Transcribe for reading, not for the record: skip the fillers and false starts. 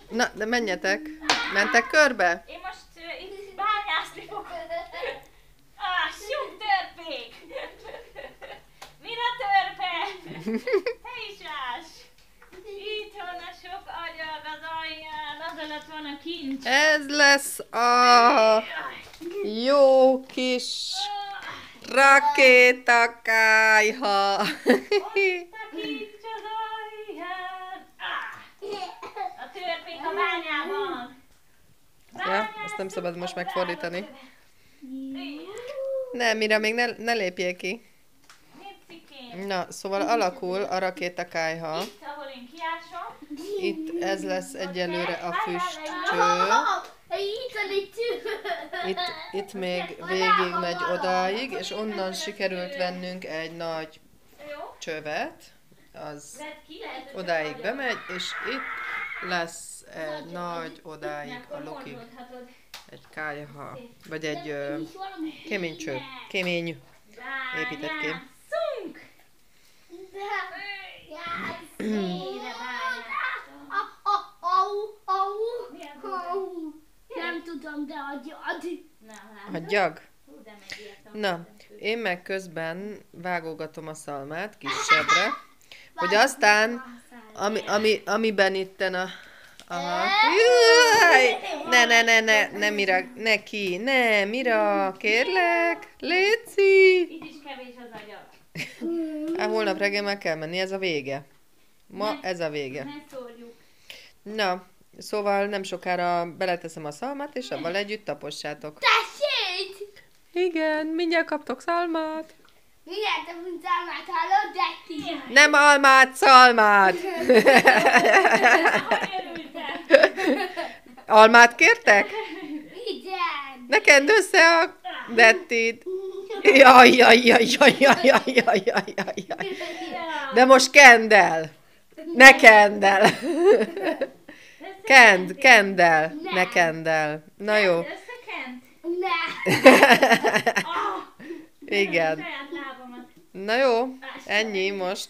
Na, de menjetek. Mentek körbe? Én most itt bányászni fogok. Sok törpék! Mira törpe? Te is állsz! Itt van a sok agyag az alján, az alatt van a kincs. Ez lesz a jó kis rakétakályha. Ott a kincs az alján. A törpék a bányában. Ja, ezt nem szabad most megfordítani. Nem, mire még ne lépjél ki. Na, szóval alakul a rakétakályha. Itt, ahol én kiásom. Itt ez lesz egyelőre a füstcső. Itt még végig megy odáig, és onnan sikerült vennünk egy nagy csövet. Az odáig bemegy, és itt lesz egy nagy odáig a lokig egy kályha, vagy egy kemény cső, kemény épített kém. Nem tudom, de Hagyjag? Na, én meg közben vágógatom a szalmát kisebbre, hogy aztán, amiben itten a... Aha. Jaj! Ne, Mira, neki, ne, Mira, kérlek, léci! Itt is kevés az agyag. Hát holnap reggel meg kell menni, ez a vége. Ma ez a vége. Ne szórjuk. Na, szóval nem sokára beleteszem a szalmát, és avval együtt tapossátok. Tessék! Igen, mindjárt kaptok szalmát. Mindjárt a muncálmát hallod, Detti? Nem almát, szalmát! Hogy örültem? Almát kértek? Igen! Ne kend össze a Dettit. Jaj. De most kend el. Ne kend el. Kend el. Ne kend el. Na jó. Összekent? Ne! Igen. Saját lábamat. Na jó, ennyi most.